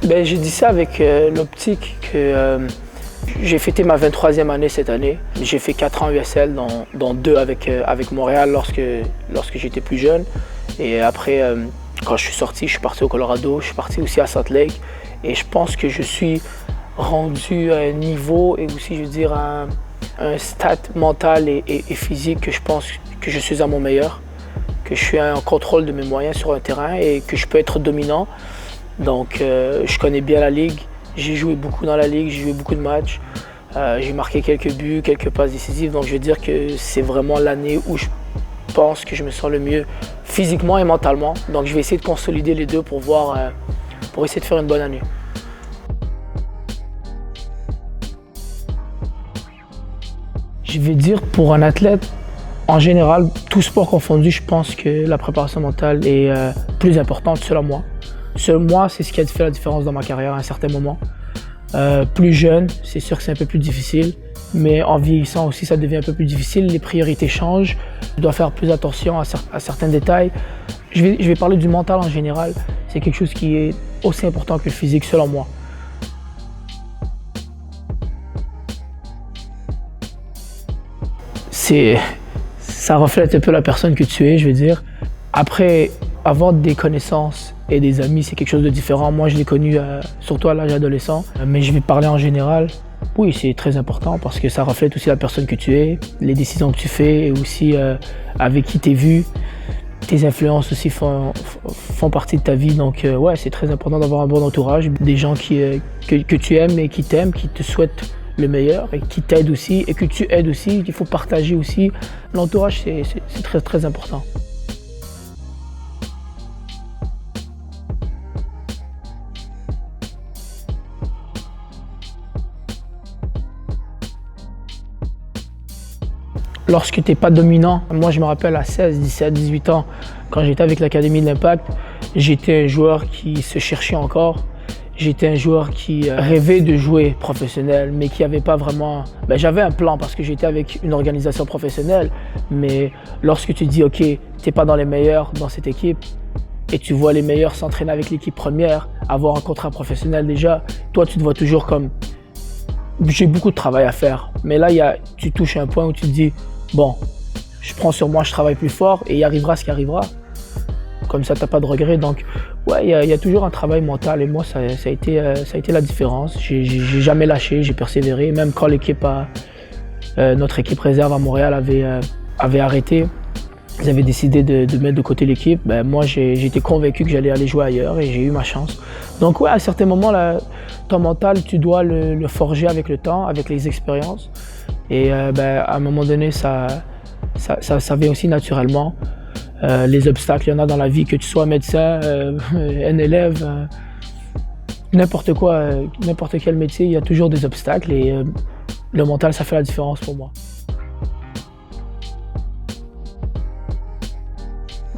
Ben, j'ai dit ça avec l'optique que j'ai fêté ma 23e année cette année. J'ai fait 4 ans USL, dont 2 avec Montréal lorsque j'étais plus jeune. Et après, quand je suis sorti, je suis parti au Colorado, je suis parti aussi à Salt Lake. Et je pense que je suis rendu à un niveau et aussi, je veux dire, un stat mental et physique que je pense que je suis à mon meilleur, que je suis en contrôle de mes moyens sur un terrain et que je peux être dominant. Donc, je connais bien la ligue. J'ai joué beaucoup dans la ligue, j'ai joué beaucoup de matchs. J'ai marqué quelques buts, quelques passes décisives. Donc, je veux dire que c'est vraiment l'année où je pense que je me sens le mieux physiquement et mentalement. Donc, je vais essayer de consolider les deux pour essayer de faire une bonne année. Je vais dire pour un athlète, en général, tout sport confondu, je pense que la préparation mentale est plus importante selon moi. Selon moi, c'est ce qui a fait la différence dans ma carrière à un certain moment. Plus jeune, c'est sûr que c'est un peu plus difficile, mais en vieillissant aussi, ça devient un peu plus difficile. Les priorités changent, je dois faire plus attention à certains détails. Je vais parler du mental en général. C'est quelque chose qui est aussi important que le physique selon moi. Ça reflète un peu la personne que tu es, je veux dire. Après, avoir des connaissances et des amis, c'est quelque chose de différent. Moi, je l'ai connu surtout à l'âge adolescent, mais je vais parler en général. Oui, c'est très important parce que ça reflète aussi la personne que tu es, les décisions que tu fais et aussi avec qui tu es vu. Tes influences aussi font partie de ta vie, donc ouais, c'est très important d'avoir un bon entourage, des gens que tu aimes et qui t'aiment, qui te souhaitent le meilleur et qui t'aident aussi et que tu aides aussi, qu'il faut partager aussi. L'entourage, c'est très très important. Lorsque tu n'es pas dominant, moi je me rappelle à 16, 17, 18 ans, quand j'étais avec l'Académie de l'Impact, j'étais un joueur qui se cherchait encore. J'étais un joueur qui rêvait de jouer professionnel, mais qui n'avait pas vraiment... j'avais un plan parce que j'étais avec une organisation professionnelle, mais lorsque tu dis « OK, tu n'es pas dans les meilleurs dans cette équipe » et tu vois les meilleurs s'entraîner avec l'équipe première, avoir un contrat professionnel déjà, toi tu te vois toujours comme « j'ai beaucoup de travail à faire ». Mais là, tu touches à un point où tu te dis « bon, je prends sur moi, je travaille plus fort et il arrivera ce qui arrivera ». Comme ça, tu n'as pas de regrets. Donc, ouais, il y a toujours un travail mental. Et moi, ça a été la différence. J'ai jamais lâché, j'ai persévéré. Même quand notre équipe réserve à Montréal avait arrêté, ils avaient décidé de mettre de côté l'équipe. Moi, j'étais convaincu que j'allais aller jouer ailleurs et j'ai eu ma chance. Donc, ouais, à certains moments, ton mental, tu dois le forger avec le temps, avec les expériences. Et à un moment donné, ça vient aussi naturellement. Les obstacles, il y en a dans la vie, que tu sois médecin, un élève, n'importe quoi, n'importe quel métier, il y a toujours des obstacles et le mental, ça fait la différence pour moi.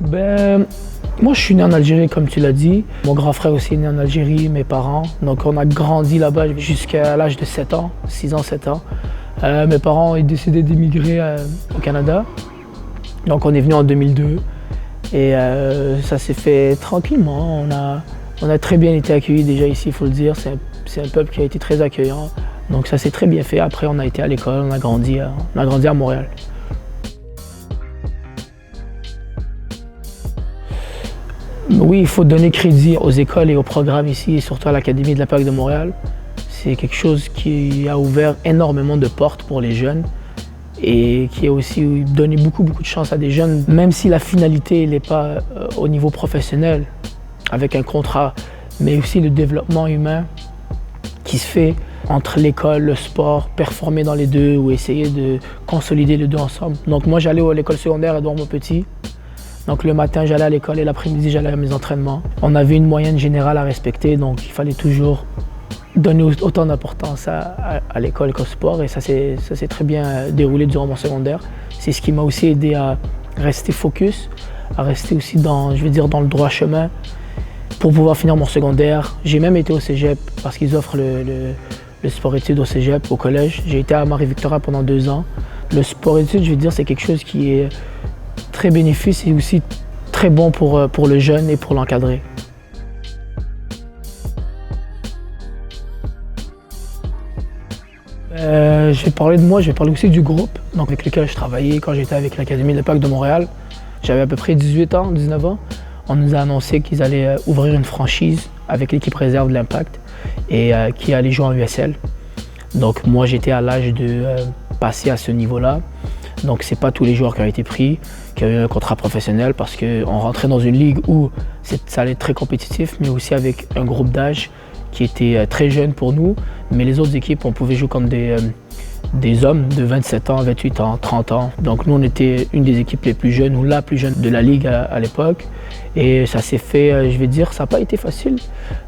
Moi, je suis né en Algérie, comme tu l'as dit. Mon grand frère aussi est né en Algérie, mes parents. Donc, on a grandi là-bas jusqu'à l'âge de 7 ans, 6 ans, 7 ans. Mes parents ont décidé d'émigrer au Canada. Donc on est venu en 2002 et ça s'est fait tranquillement. On a très bien été accueillis déjà ici, il faut le dire. C'est un peuple qui a été très accueillant. Donc ça s'est très bien fait. Après on a été à l'école, on a grandi à Montréal. Oui, il faut donner crédit aux écoles et aux programmes ici et surtout à l'Académie de l'Impact de Montréal. C'est quelque chose qui a ouvert énormément de portes pour les jeunes. Et qui a aussi donné beaucoup de chance à des jeunes, même si la finalité n'est pas au niveau professionnel, avec un contrat, mais aussi le développement humain qui se fait entre l'école, le sport, performer dans les deux ou essayer de consolider les deux ensemble. Donc moi j'allais à l'école secondaire Édouard Montpetit. Donc le matin j'allais à l'école et l'après-midi j'allais à mes entraînements. On avait une moyenne générale à respecter, donc il fallait toujours donner autant d'importance à l'école qu'au sport et ça s'est très bien déroulé durant mon secondaire. C'est ce qui m'a aussi aidé à rester focus, à rester aussi dans le droit chemin pour pouvoir finir mon secondaire. J'ai même été au cégep parce qu'ils offrent le sport-études au cégep, au collège. J'ai été à Marie-Victorin pendant 2 ans. Le sport-études, c'est quelque chose qui est très bénéfique et aussi très bon pour le jeune et pour l'encadrer. Je vais parler de moi, je vais parler aussi du groupe avec lequel je travaillais quand j'étais avec l'Académie de l'Impact de Montréal. J'avais à peu près 18 ans, 19 ans. On nous a annoncé qu'ils allaient ouvrir une franchise avec l'équipe réserve de l'Impact et qui allait jouer en USL. Donc moi j'étais à l'âge de passer à ce niveau-là. Donc c'est pas tous les joueurs qui ont été pris, qui ont eu un contrat professionnel parce qu'on rentrait dans une ligue où ça allait être très compétitif, mais aussi avec un groupe d'âge qui était très jeune pour nous. Mais les autres équipes, on pouvait jouer contre des hommes de 27 ans, 28 ans, 30 ans. Donc nous on était une des équipes les plus jeunes ou la plus jeune de la ligue à l'époque. Et ça s'est fait, je vais dire, ça n'a pas été facile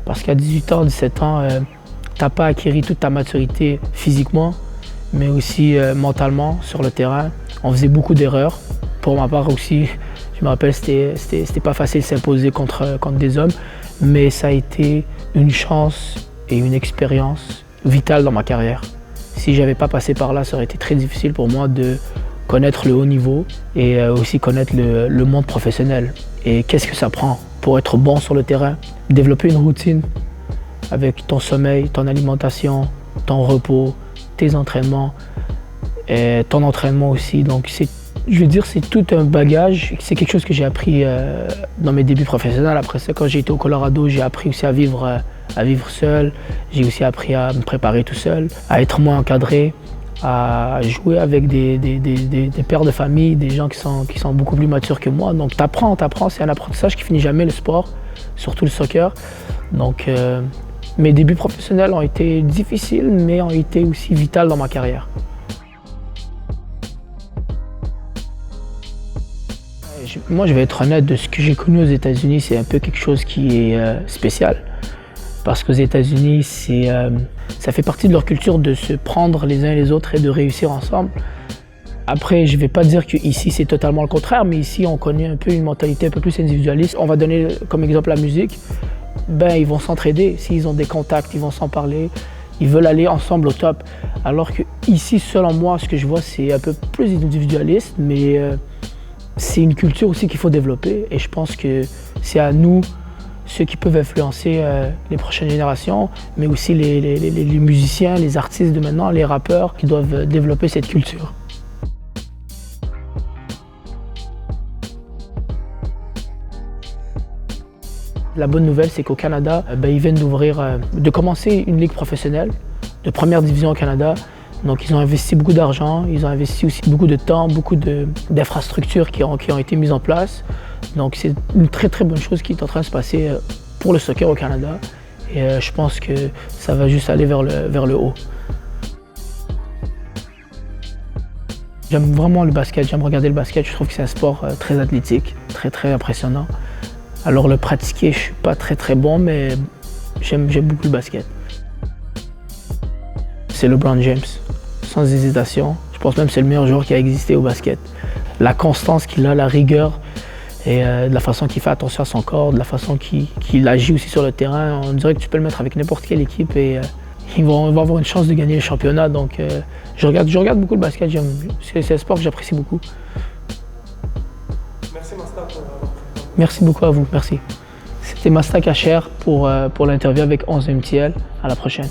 parce qu'à 18 ans, 17 ans, tu n'as pas acquis toute ta maturité physiquement, mais aussi mentalement sur le terrain. On faisait beaucoup d'erreurs. Pour ma part aussi, je me rappelle, c'était pas facile de s'imposer contre des hommes, mais ça a été une chance et une expérience vitale dans ma carrière. Si j'avais pas passé par là, ça aurait été très difficile pour moi de connaître le haut niveau et aussi connaître le monde professionnel. Et qu'est-ce que ça prend pour être bon sur le terrain? Développer une routine avec ton sommeil, ton alimentation, ton repos, tes entraînements, et ton entraînement aussi. Donc je veux dire, c'est tout un bagage. C'est quelque chose que j'ai appris dans mes débuts professionnels. Après ça, quand j'ai été au Colorado, j'ai appris aussi à vivre seul. J'ai aussi appris à me préparer tout seul, à être moins encadré, à jouer avec des pères de famille, des gens qui sont beaucoup plus matures que moi. Donc t'apprends, c'est un apprentissage qui finit jamais, le sport, surtout le soccer. Donc mes débuts professionnels ont été difficiles, mais ont été aussi vitaux dans ma carrière. Moi, je vais être honnête, de ce que j'ai connu aux États-Unis, c'est un peu quelque chose qui est spécial. Parce qu'aux États-Unis, ça fait partie de leur culture de se prendre les uns les autres et de réussir ensemble. Après, je ne vais pas dire qu'ici, c'est totalement le contraire, mais ici, on connaît un peu une mentalité un peu plus individualiste. On va donner comme exemple la musique. Ils vont s'entraider. S'ils ont des contacts, ils vont s'en parler. Ils veulent aller ensemble au top. Alors qu'ici, selon moi, ce que je vois, c'est un peu plus individualiste, mais c'est une culture aussi qu'il faut développer. Et je pense que c'est à nous, ceux qui peuvent influencer les prochaines générations, mais aussi les musiciens, les artistes de maintenant, les rappeurs, qui doivent développer cette culture. La bonne nouvelle, c'est qu'au Canada, ils viennent de commencer une ligue professionnelle de première division au Canada. Donc ils ont investi beaucoup d'argent, ils ont investi aussi beaucoup de temps, beaucoup d'infrastructures qui ont été mises en place. Donc c'est une très très bonne chose qui est en train de se passer pour le soccer au Canada. Et je pense que ça va juste aller vers le haut. J'aime vraiment le basket, j'aime regarder le basket. Je trouve que c'est un sport très athlétique, très très impressionnant. Alors le pratiquer, je ne suis pas très très bon, mais j'aime beaucoup le basket. C'est LeBron James, sans hésitation. Je pense même que c'est le meilleur joueur qui a existé au basket. La constance qu'il a, la rigueur et de la façon qu'il fait attention à son corps, de la façon qu'il agit aussi sur le terrain. On dirait que tu peux le mettre avec n'importe quelle équipe et ils vont avoir une chance de gagner le championnat. Donc je regarde beaucoup le basket, c'est un sport que j'apprécie beaucoup. Merci Masta. Merci beaucoup à vous, merci. C'était Masta Kacher pour l'interview avec 11 MTL. À la prochaine.